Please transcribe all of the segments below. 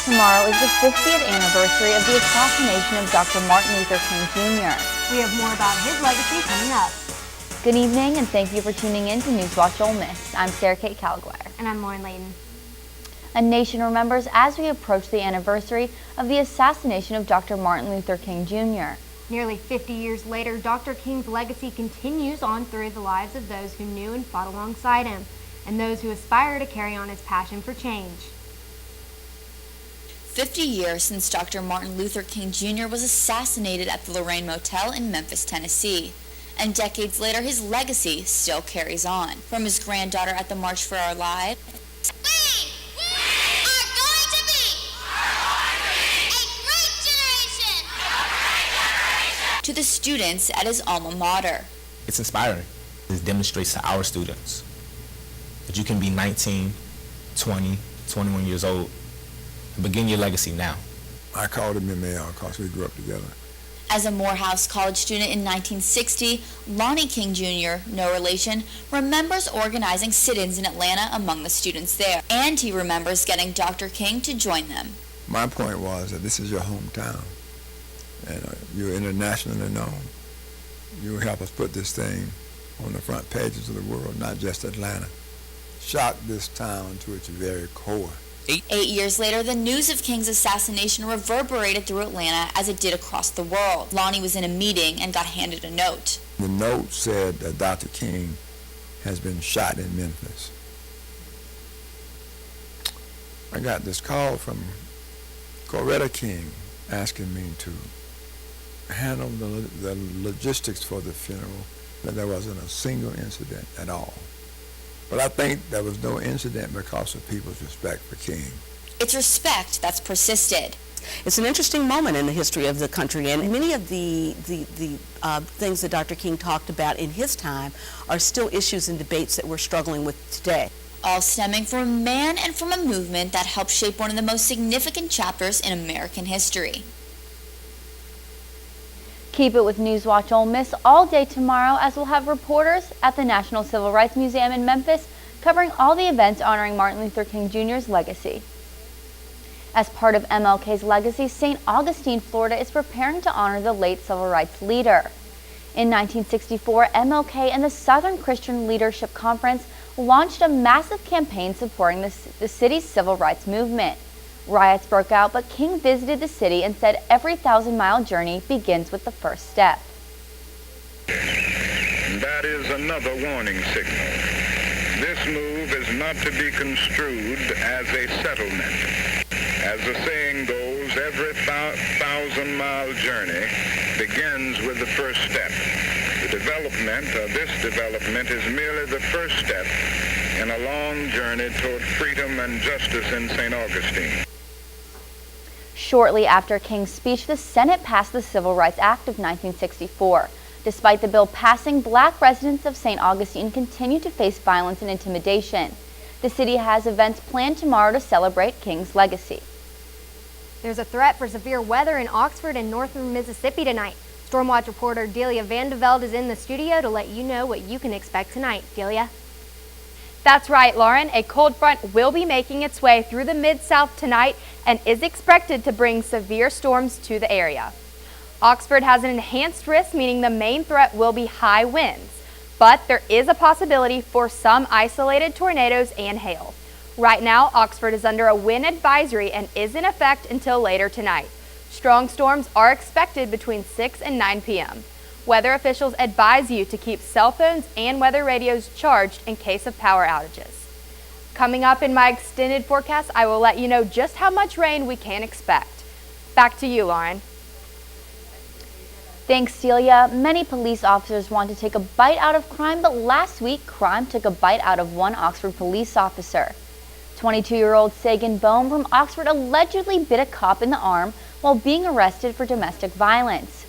Tomorrow is the 50th anniversary of the assassination of Dr. Martin Luther King Jr. We have more about his legacy coming up. Good evening and thank you for tuning in to NewsWatch Ole Miss. I'm Sarah Kate Calguire. And I'm Lauren Layton. A nation remembers as we approach the anniversary of the assassination of Dr. Martin Luther King Jr. Nearly 50 years later, Dr. King's legacy continues on through the lives of those who knew and fought alongside him, and those who aspire to carry on his passion for change. 50 years since Dr. Martin Luther King Jr. was assassinated at the Lorraine Motel in Memphis, Tennessee. And decades later, his legacy still carries on. From his granddaughter at the March for Our Lives, to the students at his alma mater. It's inspiring. It demonstrates to our students that you can be 19, 20, 21 years old and begin your legacy now. I called him Emil because we grew up together. As a Morehouse College student in 1960, Lonnie King Jr., no relation, remembers organizing sit-ins in Atlanta among the students there. And he remembers getting Dr. King to join them. My point was that this is your hometown. And you're internationally known. You help us put this thing on the front pages of the world, not just Atlanta. Shock this town to its very core. 8 years later, the news of King's assassination reverberated through Atlanta as it did across the world. Lonnie was in a meeting and got handed a note. The note said that Dr. King has been shot in Memphis. I got this call from Coretta King asking me to handle the logistics for the funeral. That there wasn't a single incident at all. But I think there was no incident because of people's respect for King. It's respect that's persisted. It's an interesting moment in the history of the country, and many of the things that Dr. King talked about in his time are still issues and debates that we're struggling with today. All stemming from a man and from a movement that helped shape one of the most significant chapters in American history. Keep it with NewsWatch Ole Miss all day tomorrow, as we'll have reporters at the National Civil Rights Museum in Memphis covering all the events honoring Martin Luther King Jr.'s legacy. As part of MLK's legacy, St. Augustine, Florida is preparing to honor the late civil rights leader. In 1964, MLK and the Southern Christian Leadership Conference launched a massive campaign supporting the city's civil rights movement. Riots broke out, but King visited the city and said every 1,000-mile journey begins with the first step. That is another warning signal. This move is not to be construed as a settlement. As the saying goes, every 1,000-mile journey begins with the first step. This development is merely the first step in a long journey toward freedom and justice in St. Augustine. Shortly after King's speech, the Senate passed the Civil Rights Act of 1964. Despite the bill passing, black residents of St. Augustine continue to face violence and intimidation. The city has events planned tomorrow to celebrate King's legacy. There's a threat for severe weather in Oxford and northern Mississippi tonight. Stormwatch reporter Delia Vandeveld is in the studio to let you know what you can expect tonight. Delia? That's right, Lauren. A cold front will be making its way through the Mid-South tonight and is expected to bring severe storms to the area. Oxford has an enhanced risk, meaning the main threat will be high winds, but there is a possibility for some isolated tornadoes and hail. Right now, Oxford is under a wind advisory and is in effect until later tonight. Strong storms are expected between 6 and 9 p.m. Weather officials advise you to keep cell phones and weather radios charged in case of power outages. Coming up in my extended forecast, I will let you know just how much rain we can expect. Back to you, Lauren. Thanks, Celia. Many police officers want to take a bite out of crime, but last week, crime took a bite out of one Oxford police officer. 22-year-old Sagan Bohm from Oxford allegedly bit a cop in the arm while being arrested for domestic violence.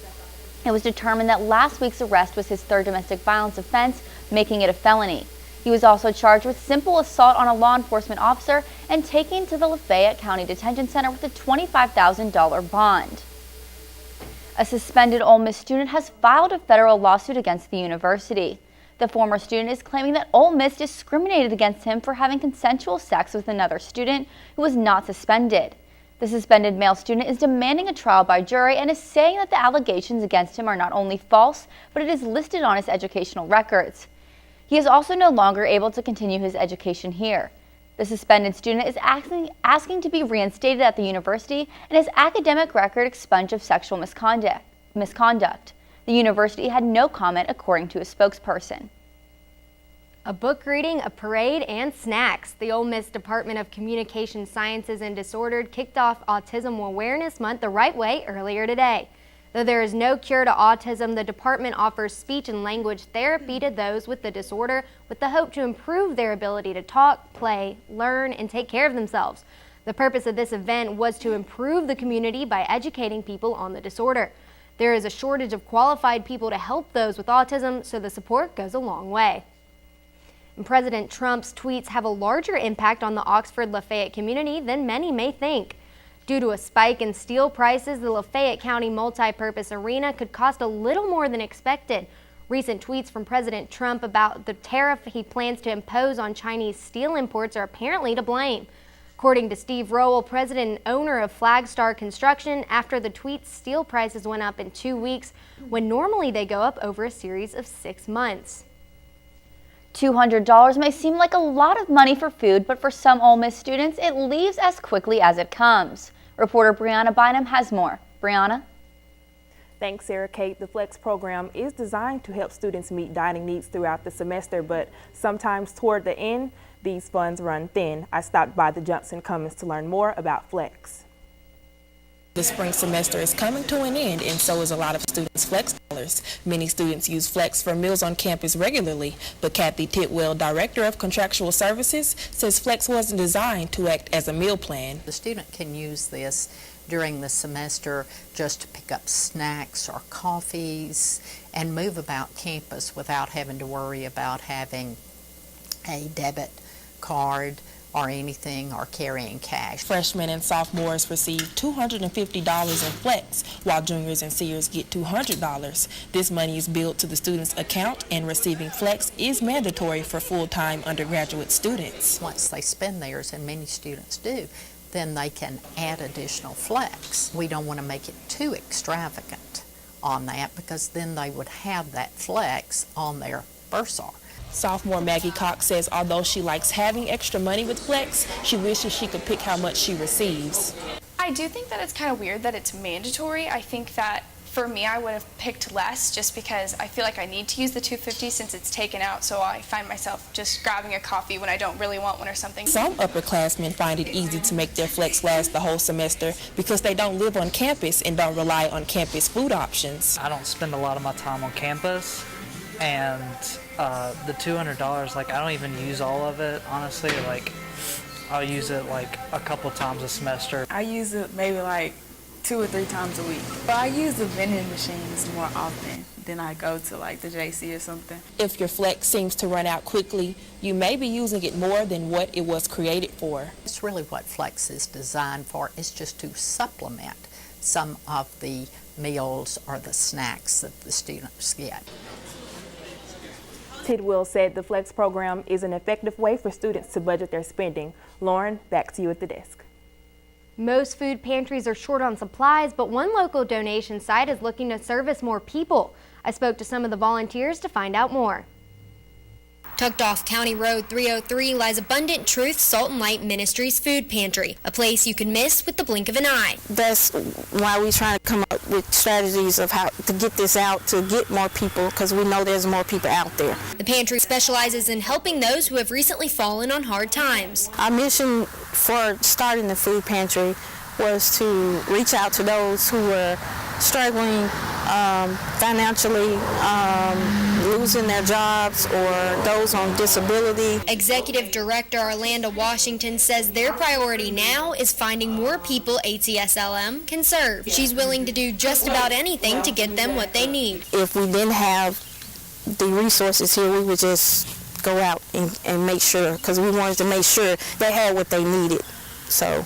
It was determined that last week's arrest was his third domestic violence offense, making it a felony. He was also charged with simple assault on a law enforcement officer and taken to the Lafayette County Detention Center with a $25,000 bond. A suspended Ole Miss student has filed a federal lawsuit against the university. The former student is claiming that Ole Miss discriminated against him for having consensual sex with another student who was not suspended. The suspended male student is demanding a trial by jury and is saying that the allegations against him are not only false, but it is listed on his educational records. He is also no longer able to continue his education here. The suspended student is asking to be reinstated at the university and his academic record expunged of sexual misconduct. The university had no comment, according to a spokesperson. A book reading, a parade, and snacks. The Ole Miss Department of Communication Sciences and Disordered kicked off Autism Awareness Month the right way earlier today. Though there is no cure to autism, the department offers speech and language therapy to those with the disorder with the hope to improve their ability to talk, play, learn, and take care of themselves. The purpose of this event was to improve the community by educating people on the disorder. There is a shortage of qualified people to help those with autism, so the support goes a long way. And President Trump's tweets have a larger impact on the Oxford-Lafayette community than many may think. Due to a spike in steel prices, the Lafayette County multi-purpose arena could cost a little more than expected. Recent tweets from President Trump about the tariff he plans to impose on Chinese steel imports are apparently to blame. According to Steve Rowell, president and owner of Flagstar Construction, after the tweets, steel prices went up in 2 weeks, when normally they go up over a series of 6 months. $200 may seem like a lot of money for food, but for some Ole Miss students, it leaves as quickly as it comes. Reporter Brianna Bynum has more. Brianna? Thanks, Sarah Kate. The Flex program is designed to help students meet dining needs throughout the semester, but sometimes toward the end, these funds run thin. I stopped by the Johnson Cummins to learn more about Flex. The spring semester is coming to an end, and so is a lot of students' Flex dollars. Many students use Flex for meals on campus regularly, but Kathy Titwell, Director of Contractual Services, says Flex wasn't designed to act as a meal plan. The student can use this during the semester just to pick up snacks or coffees and move about campus without having to worry about having a debit card or anything, or carrying cash. Freshmen and sophomores receive $250 in Flex, while juniors and seniors get $200. This money is billed to the student's account, and receiving Flex is mandatory for full-time undergraduate students. Once they spend theirs, and many students do, then they can add additional Flex. We don't want to make it too extravagant on that, because then they would have that Flex on their bursar. Sophomore Maggie Cox says although she likes having extra money with Flex, she wishes she could pick how much she receives. I do think that it's kind of weird that it's mandatory. I think that for me, I would have picked less just because I feel like I need to use the $250 since it's taken out, so I find myself just grabbing a coffee when I don't really want one or something. Some upperclassmen find it easy to make their Flex last the whole semester because they don't live on campus and don't rely on campus food options. I don't spend a lot of my time on campus, and the $200, like, I don't even use all of it, honestly. Like, I'll use it like a couple times a semester. I use it maybe like 2 or 3 times a week. But I use the vending machines more often than I go to like the JC or something. If your Flex seems to run out quickly, you may be using it more than what it was created for. It's really what Flex is designed for, is just to supplement some of the meals or the snacks that the students get. Tidwell said the Flex program is an effective way for students to budget their spending. Lauren, back to you at the desk. Most food pantries are short on supplies, but one local donation site is looking to service more people. I spoke to some of the volunteers to find out more. Tucked off County Road 303 lies Abundant Truth Salt and Light Ministries Food Pantry, a place you can miss with the blink of an eye. That's why we're trying to come up with strategies of how to get this out, to get more people, because we know there's more people out there. The pantry specializes in helping those who have recently fallen on hard times. Our mission for starting the food pantry was to reach out to those who were struggling financially, losing their jobs, or those on disability. Executive Director Orlando Washington says their priority now is finding more people ATSLM can serve. She's willing to do just about anything to get them what they need. If we didn't have the resources here, we would just go out and make sure, because we wanted to make sure they had what they needed. So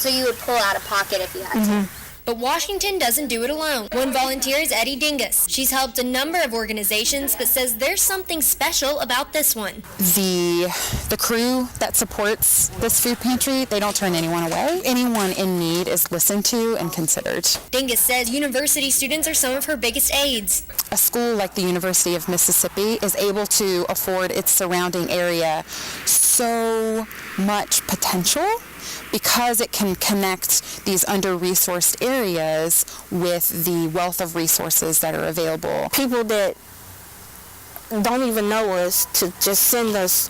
you would pull out of pocket if you had to? But Washington doesn't do it alone. One volunteer is Eddie Dingus. She's helped a number of organizations, but says there's something special about this one. The crew that supports this food pantry, they don't turn anyone away. Anyone in need is listened to and considered. Dingus says university students are some of her biggest aids. A school like the University of Mississippi is able to afford its surrounding area so much potential because it can connect these under-resourced areas with the wealth of resources that are available. People that don't even know us to just send us,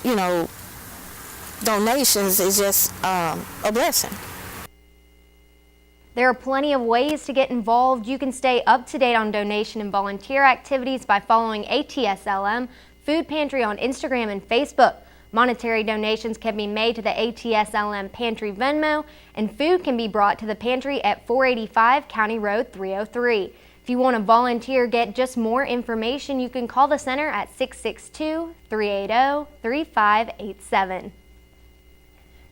donations is just a blessing. There are plenty of ways to get involved. You can stay up to date on donation and volunteer activities by following ATSLM Food Pantry on Instagram and Facebook. Monetary donations can be made to the ATSLM Pantry Venmo, and food can be brought to the pantry at 485 County Road 303. If you want to volunteer, get just more information, you can call the center at 662-380-3587.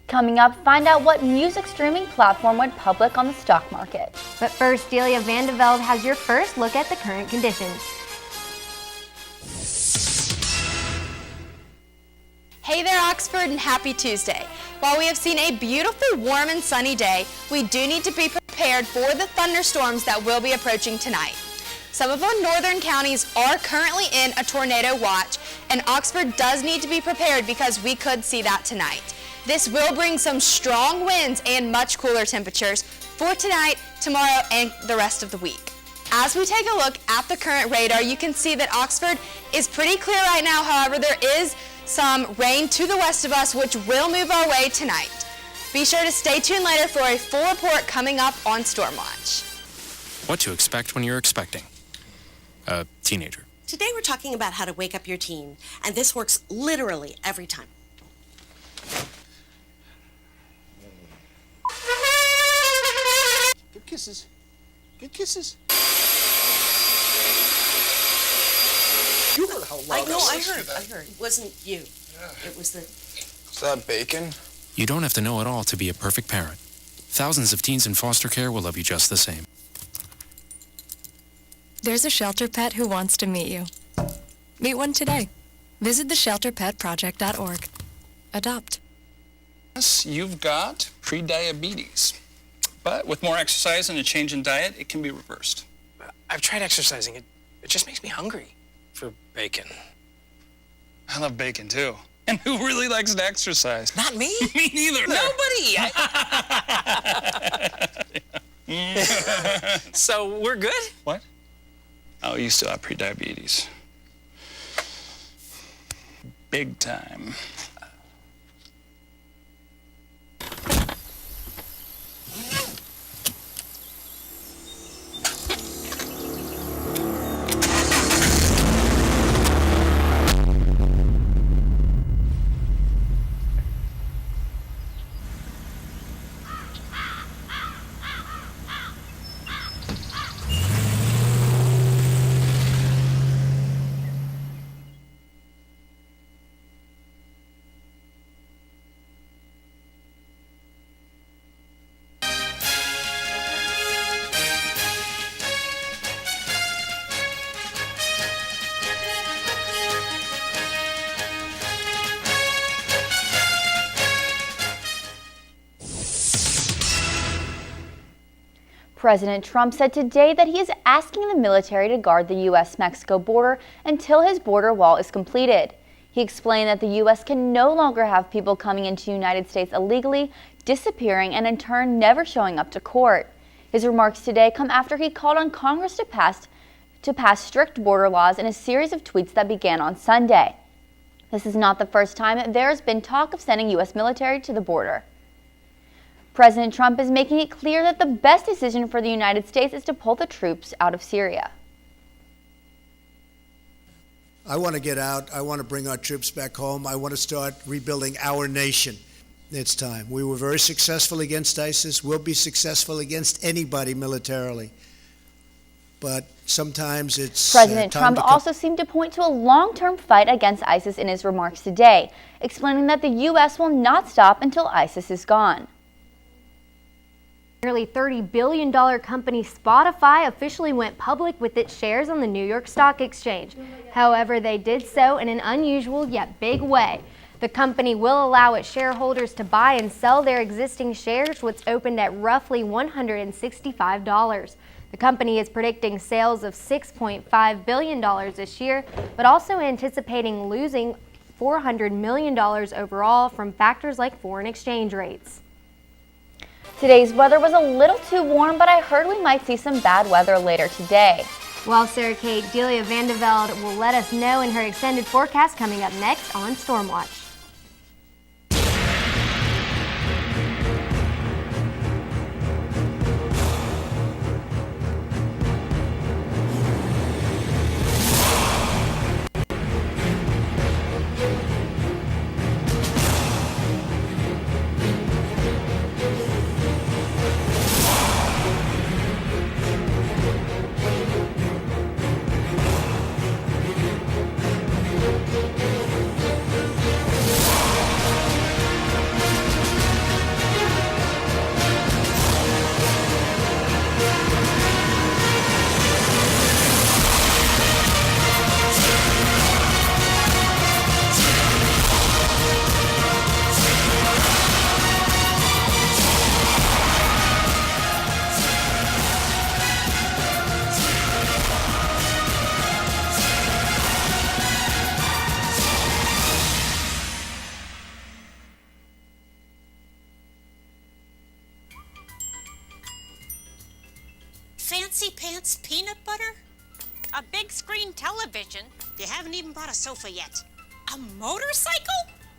Coming up, find out what music streaming platform went public on the stock market. But first, Delia Vandeveld has your first look at the current conditions. Hey there, Oxford, and happy Tuesday. While we have seen a beautiful, warm and sunny day, we do need to be prepared for the thunderstorms that will be approaching tonight. Some of our northern counties are currently in a tornado watch, and Oxford does need to be prepared because we could see that tonight. This will bring some strong winds and much cooler temperatures for tonight, tomorrow, and the rest of the week. As we take a look at the current radar, you can see that Oxford is pretty clear right now. However, there is some rain to the west of us, which will move our way tonight. Be sure to stay tuned later for a full report coming up on Stormwatch. What to expect when you're expecting a teenager. Today we're talking about how to wake up your teen, and this works literally every time. Good kisses. Good kisses. You heard how loud I know, I that. heard. It wasn't you. Yeah. It was the... Is that bacon? You don't have to know it all to be a perfect parent. Thousands of teens in foster care will love you just the same. There's a shelter pet who wants to meet you. Meet one today. Visit theshelterpetproject.org. Adopt. Yes, you've got pre-diabetes. But with more exercise and a change in diet, it can be reversed. I've tried exercising. It just makes me hungry for bacon. I love bacon, too. And who really likes to exercise? Not me. Me neither. Nobody. So we're good? What? Oh, you still have pre-diabetes. Big time. President Trump said today that he is asking the military to guard the U.S.-Mexico border until his border wall is completed. He explained that the U.S. can no longer have people coming into the United States illegally, disappearing, and in turn never showing up to court. His remarks today come after he called on Congress to pass strict border laws in a series of tweets that began on Sunday. This is not the first time there has been talk of sending U.S. military to the border. President Trump is making it clear that the best decision for the United States is to pull the troops out of Syria. I want to get out. I want to bring our troops back home. I want to start rebuilding our nation. It's time. We were very successful against ISIS. We'll be successful against anybody militarily. But sometimes it's President Trump also seemed to point to a long-term fight against ISIS in his remarks today, explaining that the U.S. will not stop until ISIS is gone. Nearly $30 billion company Spotify officially went public with its shares on the New York Stock Exchange. However, they did so in an unusual yet big way. The company will allow its shareholders to buy and sell their existing shares, which opened at roughly $165. The company is predicting sales of $6.5 billion this year, but also anticipating losing $400 million overall from factors like foreign exchange rates. Today's weather was a little too warm, but I heard we might see some bad weather later today. Well, Sarah Kate, Delia Vandevelde will let us know in her extended forecast coming up next on Stormwatch. Fancy pants peanut butter? A big screen television? You haven't even bought a sofa yet. A motorcycle?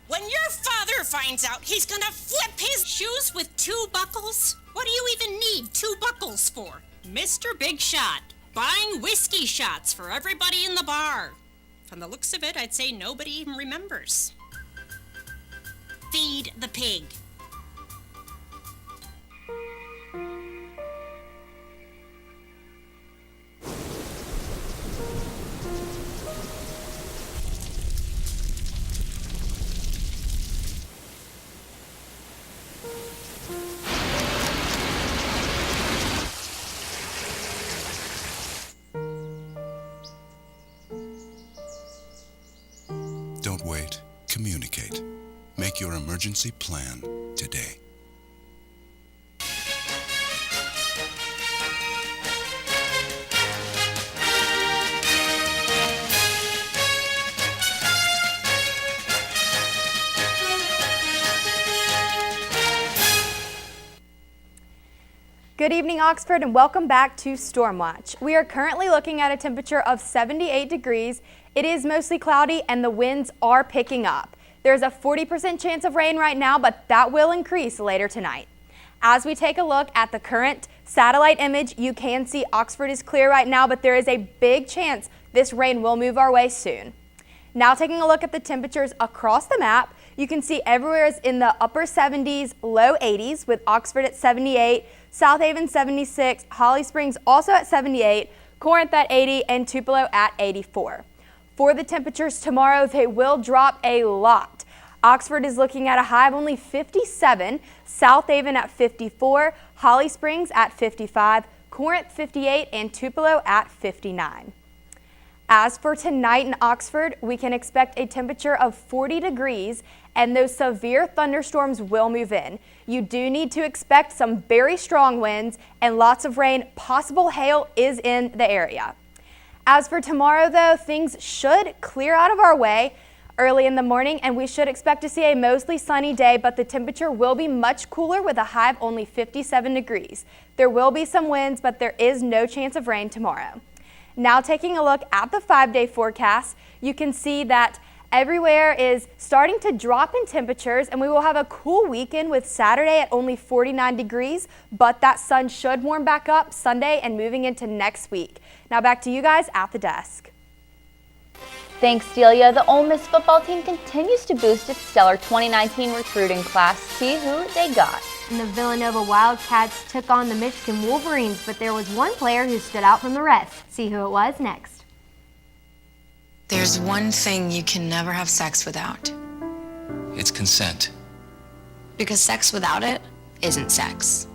When your father finds out, he's gonna flip his shoes with 2 buckles? What do you even need 2 buckles for? Mr. Big Shot, buying whiskey shots for everybody in the bar. From the looks of it, I'd say nobody even remembers. Feed the pig. Don't wait. Communicate. Make your emergency plan today. Good evening, Oxford, and welcome back to Stormwatch. We are currently looking at a temperature of 78 degrees. It is mostly cloudy and the winds are picking up. There's a 40% chance of rain right now, but that will increase later tonight. As we take a look at the current satellite image, you can see Oxford is clear right now, but there is a big chance this rain will move our way soon. Now taking a look at the temperatures across the map, you can see everywhere is in the upper 70s, low 80s, with Oxford at 78, South Haven 76, Holly Springs also at 78, Corinth at 80, and Tupelo at 84. For the temperatures tomorrow, they will drop a lot. Oxford is looking at a high of only 57, South Haven at 54, Holly Springs at 55, Corinth 58, and Tupelo at 59. As for tonight in Oxford, we can expect a temperature of 40 degrees and those severe thunderstorms will move in. You do need to expect some very strong winds and lots of rain. Possible hail is in the area. As for tomorrow, though, things should clear out of our way early in the morning, and we should expect to see a mostly sunny day, but the temperature will be much cooler with a high of only 57 degrees. There will be some winds, but there is no chance of rain tomorrow. Now taking a look at the 5-day forecast, you can see that everywhere is starting to drop in temperatures, and we will have a cool weekend with Saturday at only 49 degrees, but that sun should warm back up Sunday and moving into next week. Now back to you guys at the desk. Thanks, Delia. The Ole Miss football team continues to boost its stellar 2019 recruiting class. See who they got. And the Villanova Wildcats took on the Michigan Wolverines, but there was one player who stood out from the rest. See who it was next. There's one thing you can never have sex without. It's consent. Because sex without it isn't sex.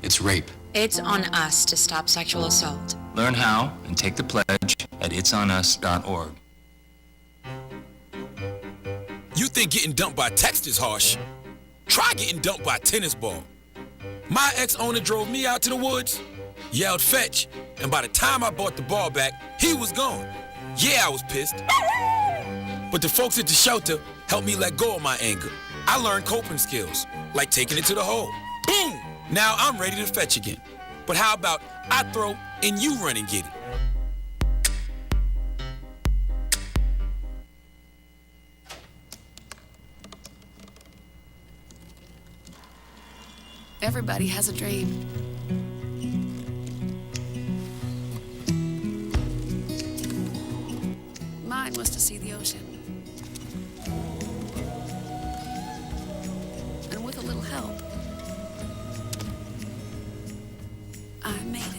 It's rape. It's on us to stop sexual assault. Learn how and take the pledge at itsonus.org. You think getting dumped by text is harsh? Try getting dumped by a tennis ball. My ex-owner drove me out to the woods, yelled fetch, and by the time I brought the ball back, he was gone. Yeah, I was pissed. But the folks at the shelter helped me let go of my anger. I learned coping skills, like taking it to the hole. Boom! Now I'm ready to fetch again. But how about I throw and you run and get it? Everybody has a dream. Mine was to see the ocean. And with a little help, I made it.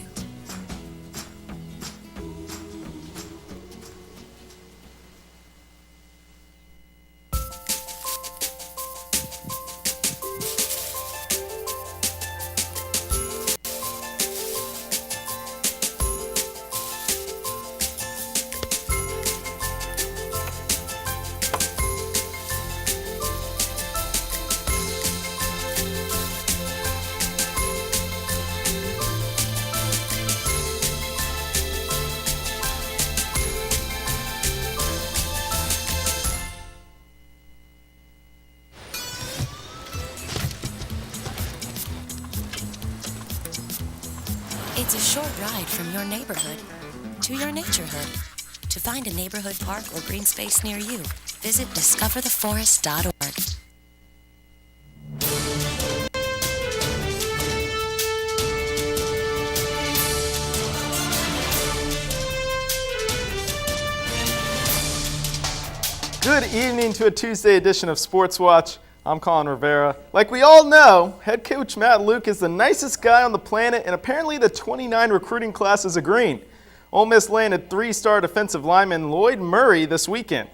It's a short ride from your neighborhood to your naturehood. To find a neighborhood park or green space near you, visit discovertheforest.org. Good evening to a Tuesday edition of Sports Watch. I'm Colin Rivera. Like we all know, head coach Matt Luke is the nicest guy on the planet, and apparently the 29 recruiting class is agreeing. Ole Miss landed 3-star defensive lineman Lloyd Murray this weekend.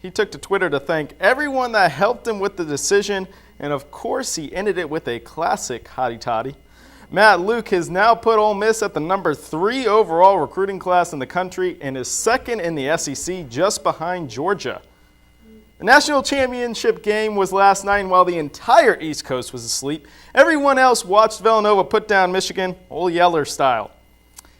He took to Twitter to thank everyone that helped him with the decision, and of course he ended it with a classic hottie toddy. Matt Luke has now put Ole Miss at the number 3 overall recruiting class in the country and is second in the SEC, just behind Georgia. The national championship game was last night, and while the entire East Coast was asleep, everyone else watched Villanova put down Michigan, Old Yeller style.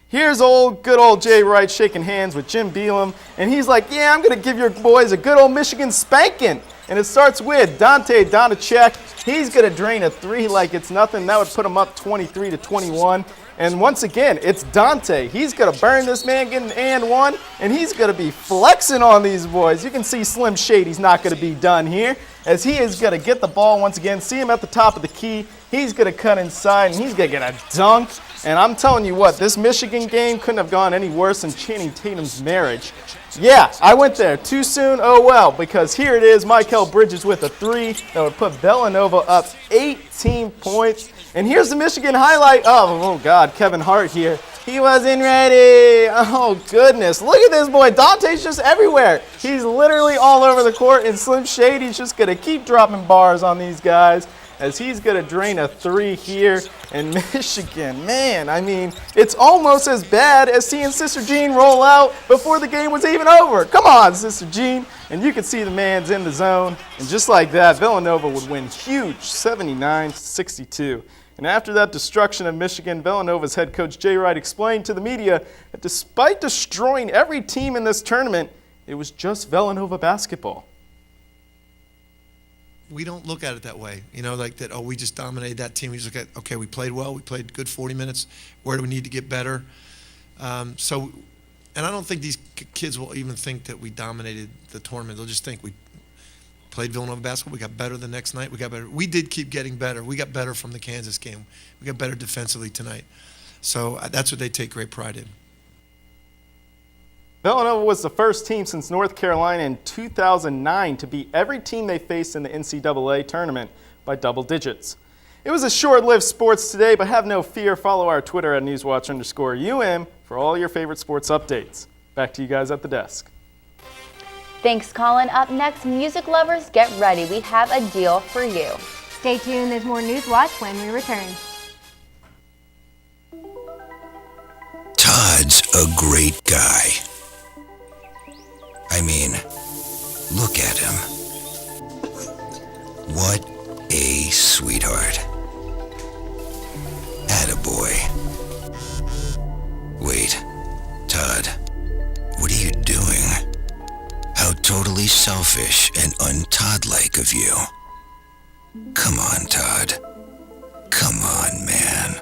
Here's good old Jay Wright shaking hands with Jim Beelum, and he's like, yeah, I'm going to give your boys a good old Michigan spanking. And it starts with Dante Donachek. He's going to drain a 3 like it's nothing. That would put him up 23-21. And once again, it's Dante. He's going to burn this man getting and 1, and he's going to be flexing on these boys. You can see Slim Shady's not going to be done here, as he is going to get the ball once again, see him at the top of the key. He's going to cut inside, and he's going to get a dunk. And I'm telling you what, this Michigan game couldn't have gone any worse than Channing Tatum's marriage. Yeah, I went there too soon, oh well, because here it is, Michael Bridges with a 3 that would put Villanova up 18 points. And here's the Michigan highlight. Oh God, Kevin Hart here. He wasn't ready. Oh goodness, look at this boy. Dante's just everywhere. He's literally all over the court, and Slim Shady's just going to keep dropping bars on these guys, as he's going to drain a 3 here. And Michigan, man, I mean, it's almost as bad as seeing Sister Jean roll out before the game was even over. Come on, Sister Jean. And you can see the man's in the zone. And just like that, Villanova would win huge, 79-62. And after that destruction of Michigan, Villanova's head coach Jay Wright explained to the media that despite destroying every team in this tournament, it was just Villanova basketball. We don't look at it that way, like that, we just dominated that team. We just look at, okay, we played well, we played good 40 minutes. Where do we need to get better? And I don't think these kids will even think that we dominated the tournament. They'll just think we played Villanova basketball, we got better the next night, we got better. We did keep getting better. We got better from the Kansas game. We got better defensively tonight. So that's what they take great pride in. Villanova was the first team since North Carolina in 2009 to beat every team they faced in the NCAA tournament by double digits. It was a short-lived sports today, but have no fear. Follow our Twitter at NewsWatch_UM for all your favorite sports updates. Back to you guys at the desk. Thanks, Colin. Up next, music lovers, get ready. We have a deal for you. Stay tuned. There's more News Watch when we return. Todd's a great guy. I mean, look at him. What a sweetheart. Attaboy. Wait, Todd, what are you doing? How totally selfish and un-Todd-like of you. Come on, Todd. Come on, man.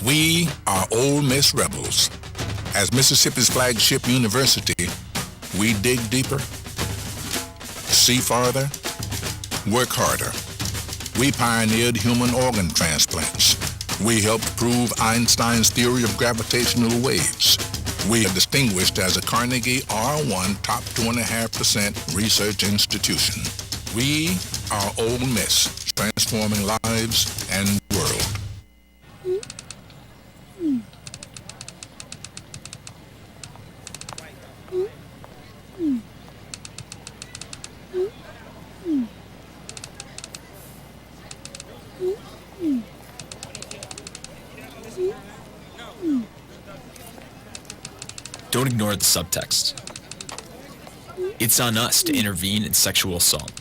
We are Ole Miss Rebels. As Mississippi's flagship university, we dig deeper, see farther, work harder. We pioneered human organ transplants. We helped prove Einstein's theory of gravitational waves. We are distinguished as a Carnegie R1 top 2.5% research institution. We are Ole Miss, transforming lives and the world. Don't ignore the subtext. It's on us to intervene in sexual assault.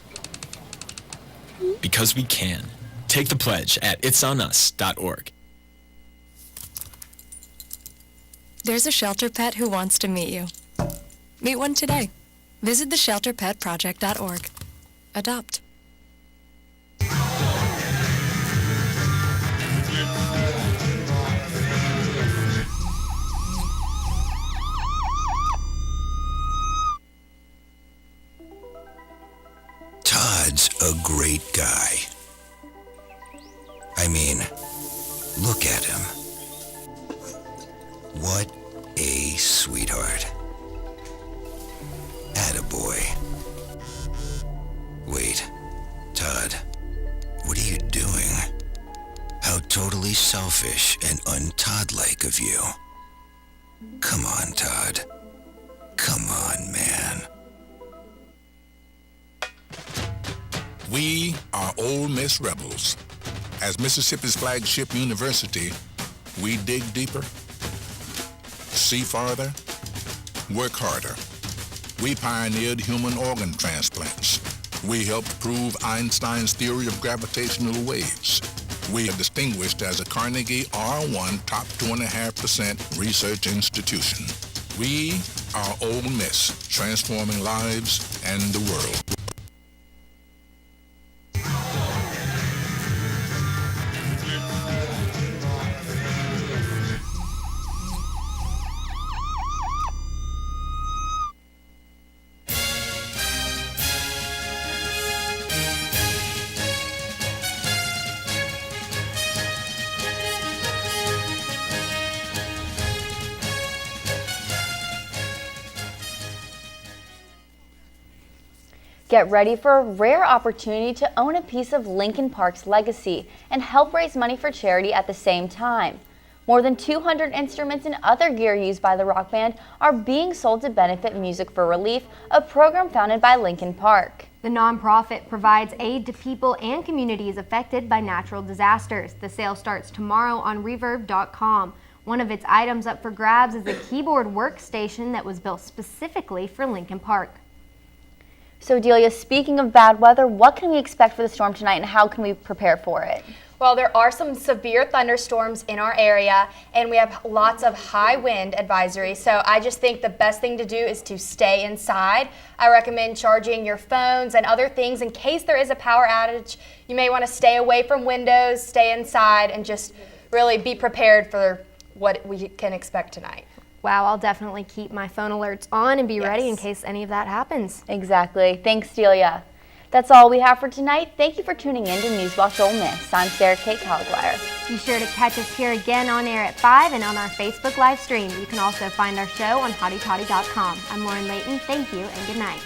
Because we can. Take the pledge at itsonus.org. There's a shelter pet who wants to meet you. Meet one today. Visit theshelterpetproject.org. Adopt. Todd's a great guy. I mean, look at him. What a sweetheart. Attaboy. Wait, Todd, what are you doing? How totally selfish and un-Todd-like of you. Come on, Todd. Come on, man. We are Ole Miss Rebels. As Mississippi's flagship university, we dig deeper, see farther, work harder. We pioneered human organ transplants. We helped prove Einstein's theory of gravitational waves. We are distinguished as a Carnegie R1 top 2.5% research institution. We are Ole Miss, transforming lives and the world. Get ready for a rare opportunity to own a piece of Linkin Park's legacy and help raise money for charity at the same time. More than 200 instruments and other gear used by the rock band are being sold to benefit Music for Relief, a program founded by Linkin Park. The nonprofit provides aid to people and communities affected by natural disasters. The sale starts tomorrow on Reverb.com. One of its items up for grabs is a keyboard workstation that was built specifically for Linkin Park. So Delia, speaking of bad weather, what can we expect for the storm tonight and how can we prepare for it? Well, there are some severe thunderstorms in our area and we have lots of high wind advisories. So I just think the best thing to do is to stay inside. I recommend charging your phones and other things in case there is a power outage. You may want to stay away from windows, stay inside, and just really be prepared for what we can expect tonight. Wow, I'll definitely keep my phone alerts on and be ready in case any of that happens. Exactly. Thanks, Delia. That's all we have for tonight. Thank you for tuning in to NewsWatch Ole Miss. I'm Sarah Kate Calguire. Be sure to catch us here again on air at 5 and on our Facebook live stream. You can also find our show on hottytoddy.com. I'm Lauren Layton. Thank you and good night.